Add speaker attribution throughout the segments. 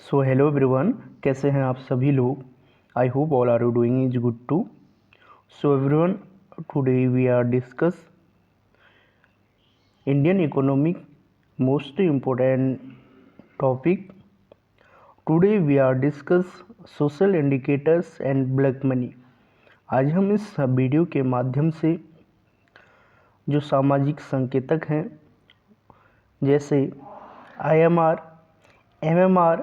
Speaker 1: So hello everyone, कैसे हैं आप सभी लोग। I hope all are you doing is good too. So everyone, today we are discuss Indian economic most important topic. Today we are discuss social indicators and black money. आज हम इस video के माध्यम से जो सामाजिक संकेतक हैं जैसे IMR, MMR,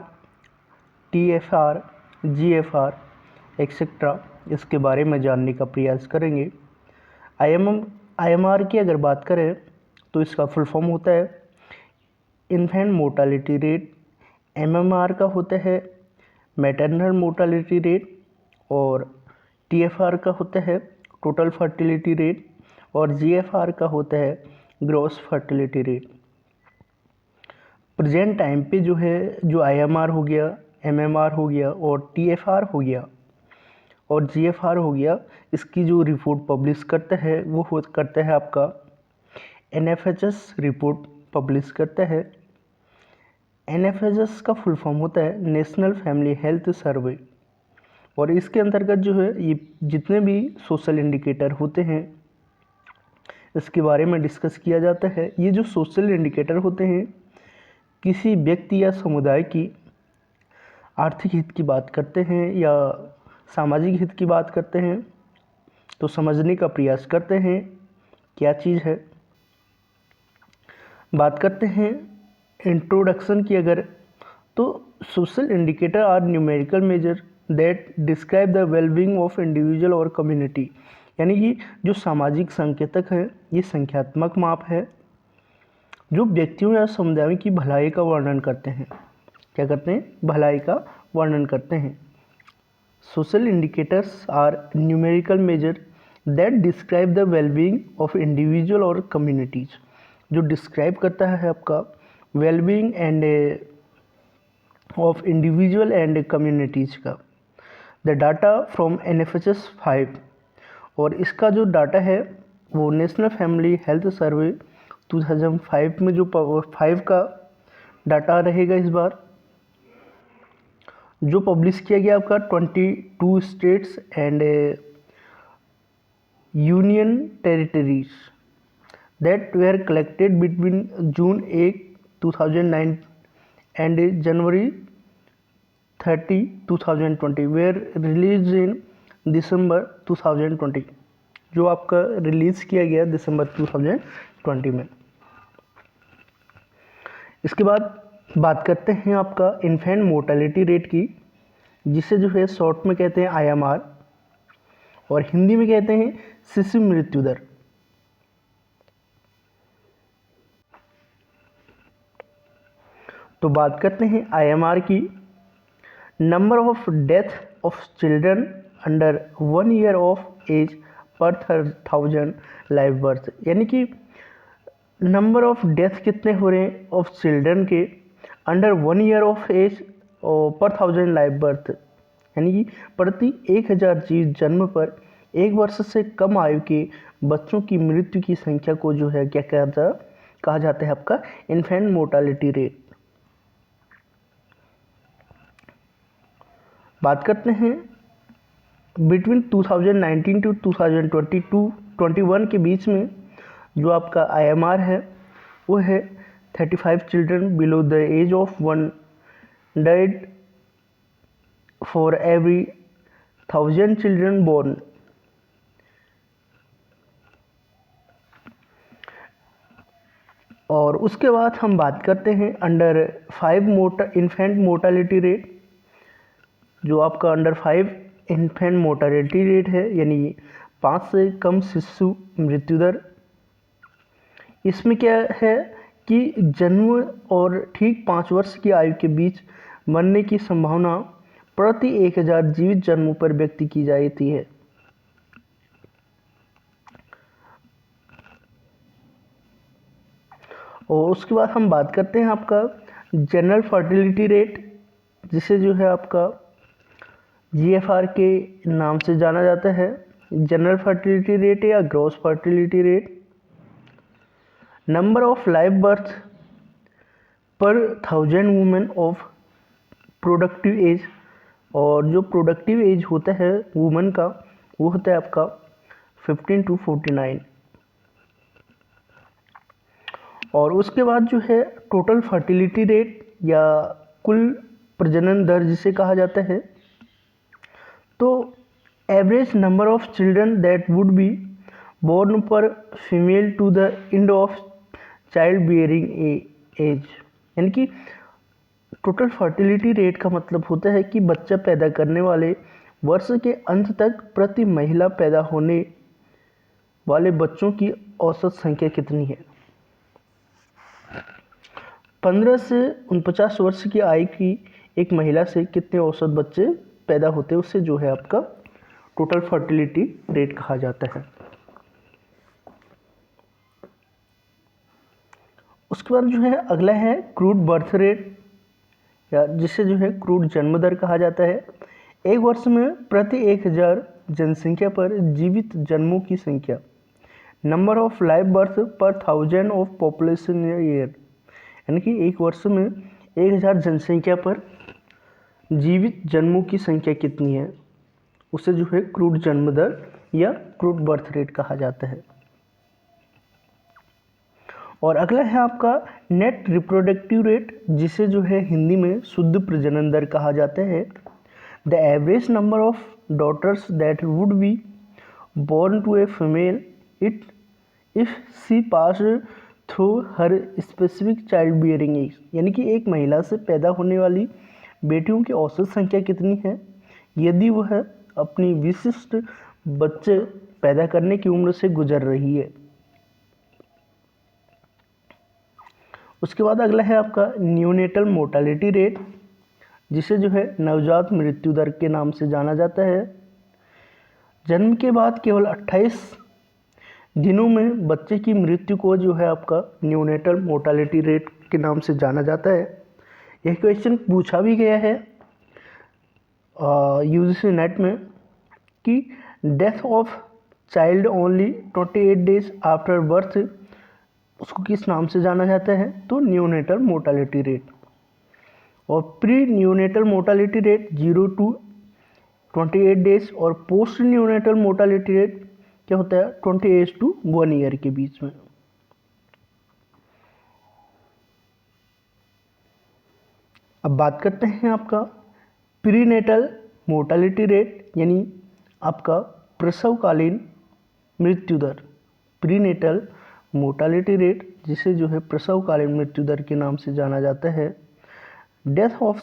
Speaker 1: TFR, GFR etcetera इसके बारे में जानने का प्रयास करेंगे। IMR की अगर बात करें तो इसका फुल फॉर्म होता है इन्फेंट मोर्टालिटी रेट। MMR का होता है मैटरनल मोर्टालिटी रेट और TFR का होता है टोटल फर्टिलिटी रेट और GFR का होता है gross fertility rate. Present time पे जो है जो IMR हो गया, MMR हो गया और TFR हो गया और GFR हो गया, इसकी जो रिपोर्ट पब्लिश करता है वो करता है आपका NFHS रिपोर्ट पब्लिश करता है। NFHS का फुल फॉर्म होता है नेशनल फैमिली हेल्थ सर्वे और इसके अंतर्गत जो है ये जितने भी सोशल इंडिकेटर होते हैं इसके बारे में डिस्कस किया जाता है। ये जो सोशल इंडिकेटर होते हैं किसी व्यक्ति या समुदाय की आर्थिक हित की बात करते हैं या सामाजिक हित की बात करते हैं तो समझने का प्रयास करते हैं क्या चीज़ है। बात करते हैं इंट्रोडक्शन की अगर, तो social indicator are numerical measure that describe the wellbeing of individual और कम्युनिटी। यानी कि जो सामाजिक संकेतक हैं ये संख्यात्मक माप है जो व्यक्तियों या समुदायों की भलाई का वर्णन करते हैं। क्या करते हैं? भलाई का वर्णन करते हैं। Social indicators are numerical measure that describe the wellbeing of individual और कम्युनिटीज। जो डिस्क्राइब करता है आपका wellbeing and of individual and communities का। द डाटा फ्रॉम NFHS 5 और इसका जो डाटा है वो नेशनल फैमिली हेल्थ सर्वे 2005 में जो 5 का डाटा रहेगा इस बार जो पब्लिश किया गया आपका 22 states and union territories that were collected between June 1, 2009 and January 30, 2020 were released in December 2020। जो आपका रिलीज़ किया गया दिसंबर 2020 में। इसके बाद बात करते हैं आपका इन्फेंट मोर्टेलिटी रेट की, जिसे जो है शॉर्ट में कहते हैं IMR और हिंदी में कहते हैं शिशु मृत्यु दर। तो बात करते हैं IMR की। Number of death of children under 1 year of age per 1000 live birth. यानी कि नंबर ऑफ डेथ कितने हो रहे हैं ऑफ चिल्ड्रन के अंडर 1 ईयर ऑफ एज और पर 1000 लाइव बर्थ। यानी कि प्रति 1000 जीव जन्म पर 1 वर्ष से कम आयु के बच्चों की मृत्यु की संख्या को जो है क्या कहा जाता है आपका इन्फेंट मोर्टालिटी रेट। बात करते हैं बिटवीन 2019 टू 2021 के बीच में जो आपका IMR है वो है 35 children below the age of 1 died for every 1000 children born. और उसके बाद हम बात करते हैं अंडर 5 इन्फेंट मोर्टालिटी रेट। जो आपका अंडर 5 इन्फेंट मोर्टालिटी रेट है यानी 5 से कम शिशु मृत्यु दर। इसमें क्या है कि जन्म और ठीक 5 वर्ष की आयु के बीच मरने की संभावना प्रति 1000 जीवित जन्मों पर व्यक्ति की जाती है। और उसके बाद हम बात करते हैं आपका जनरल फर्टिलिटी रेट, जिसे जो है आपका GFR के नाम से जाना जाता है। जनरल फर्टिलिटी रेट या gross fertility rate. Number of live birth पर 1000 वुमेन ऑफ प्रोडक्टिव एज, और जो प्रोडक्टिव एज होता है वुमन का वो होता है आपका 15 to 49। और उसके बाद जो है टोटल फर्टिलिटी रेट या कुल प्रजनन दर जिसे कहा जाता है, तो average number of children that would be born per female to the end of child bearing age, यानी कि टोटल फर्टिलिटी रेट का मतलब होता है कि बच्चा पैदा करने वाले वर्ष के अंत तक प्रति महिला पैदा होने वाले बच्चों की औसत संख्या कितनी है। 15 से 49 वर्ष की आयु की एक महिला से कितने औसत बच्चे पैदा होते हैं, उससे जो है आपका टोटल फर्टिलिटी रेट कहा जाता है। उसके बाद जो है अगला है क्रूड बर्थ रेट, या जिसे जो है क्रूड जन्म दर कहा जाता है। एक वर्ष में प्रति 1000 जनसंख्या पर जीवित जन्मों की संख्या, नंबर ऑफ लाइव बर्थ पर 1000 ऑफ पॉपुलेशन ईयर, यानी कि एक वर्ष में 1000 जनसंख्या पर जीवित जन्मों की संख्या कितनी है, उसे जो है क्रूड जन्म दर या क्रूड बर्थ रेट कहा जाता है। और अगला है आपका नेट रिप्रोडक्टिव रेट, जिसे जो है हिंदी में शुद्ध प्रजनन दर कहा जाता है। The average number of daughters that would be born to a female it if she pass through her specific child bearing age, यानी कि एक महिला से पैदा होने वाली बेटियों की औसत संख्या कितनी है यदि वह अपनी विशिष्ट बच्चे पैदा करने की उम्र से गुजर रही है। उसके बाद अगला है आपका न्यूनेटल मोर्टालिटी रेट, जिसे जो है नवजात मृत्यु दर के नाम से जाना जाता है। जन्म के बाद केवल 28 दिनों में बच्चे की मृत्यु को जो है आपका न्यूनेटल मोर्टालिटी रेट के नाम से जाना जाता है। यह क्वेश्चन पूछा भी गया है यूजीसी नेट में कि death of child only 28 days after birth, उसको किस नाम से जाना जाता है, तो न्यूनेटल मोर्टालिटी रेट। और pre neonatal mortality rate 0 to 28 days, और पोस्ट न्यूनेटल मोर्टालिटी रेट क्या होता है 28 to 1 ईयर के बीच में। अब बात करते हैं आपका प्रीनेटल मोर्टालिटी रेट, यानी आपका प्रसवकालीन मृत्यु दर। प्रीनेटल मोर्टालिटी रेट, जिसे जो है प्रसवकालीन मृत्यु दर के नाम से जाना जाता है। Death of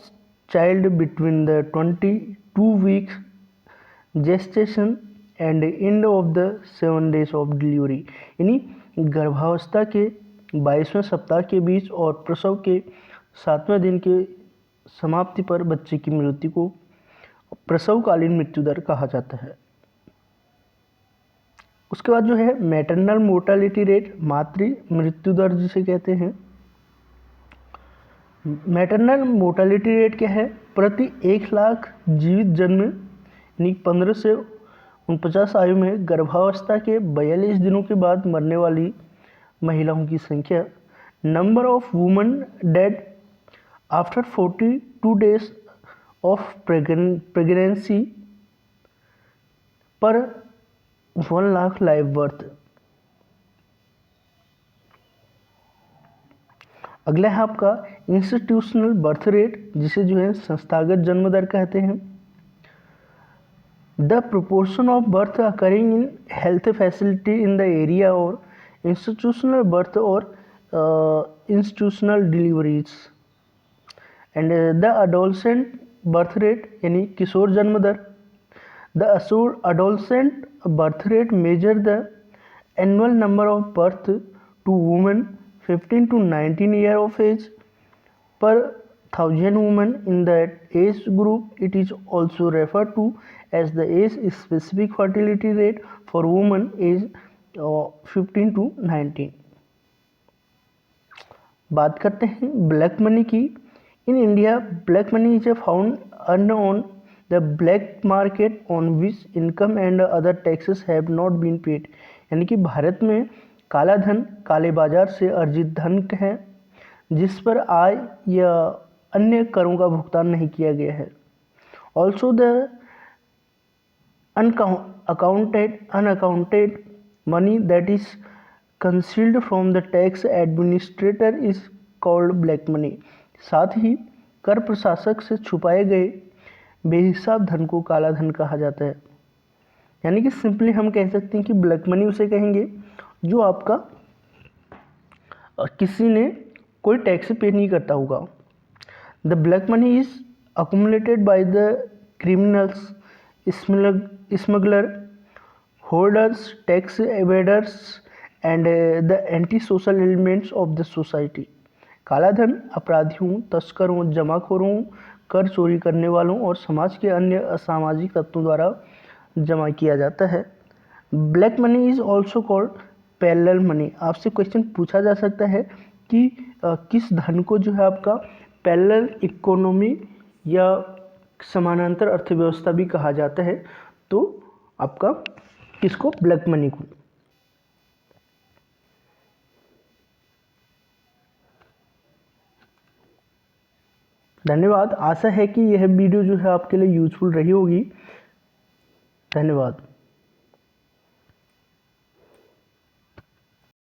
Speaker 1: child between the 22 weeks gestation and end of the 7 days of delivery, यानी गर्भावस्था के 22वें सप्ताह के बीच और प्रसव के 7वें दिन के समाप्ति पर बच्चे की मृत्यु को प्रसवकालीन मृत्यु दर कहा जाता है। उसके बाद जो है मैटरनल मोर्टालिटी रेट, मातृ मृत्यु दर जिसे कहते हैं। मैटरनल मोर्टालिटी रेट क्या है, प्रति 1 लाख जीवित जन्म, यानी 15 से 49 आयु में गर्भावस्था के 42 दिनों के बाद मरने वाली महिलाओं की संख्या। Number of woman dead after 42 days of pregnancy पर 1 लाख लाइव बर्थ। अगला है आपका इंस्टीट्यूशनल बर्थ रेट, जिसे जो है संस्थागत जन्म दर कहते हैं। The proportion of birth occurring in health facility in the area और इंस्टीट्यूशनल बर्थ और institutional deliveries. And the adolescent birth rate, यानी किशोर जन्म दर। The adolescent birth rate measure the annual number of birth to women 15 to 19 year of age per 1000 women in that age group. It is also referred to as the age specific fertility rate for women age 15 to 19। बात करते हैं black money की। In India black money is found earn on the black market on which income and other taxes have not been paid, यानी कि भारत में काला धन काले बाजार से अर्जित धन है जिस पर आय या अन्य करों का भुगतान नहीं किया गया है। Also the unaccounted money that is concealed from the tax administrator is called black money। साथ ही कर प्रशासक से छुपाए गए बेहिसाब धन को काला धन कहा जाता है। यानी कि सिंपली हम कह सकते हैं कि ब्लैक मनी उसे कहेंगे जो आपका किसी ने कोई टैक्स पे नहीं करता होगा। The black money is accumulated by the criminals, smugglers, holders, tax evaders and the anti social elements of the society. काला धन अपराधियों, तस्करों, जमाखोरों, कर चोरी करने वालों और समाज के अन्य असामाजिक तत्वों द्वारा जमा किया जाता है। Black money is also called parallel money. आपसे क्वेश्चन पूछा जा सकता है कि किस धन को जो है आपका पैरेलल इकोनॉमी या समानांतर अर्थव्यवस्था भी कहा जाता है, तो आपका किसको, ब्लैक मनी को। धन्यवाद। आशा है कि यह वीडियो जो है आपके लिए यूजफुल रही होगी। धन्यवाद।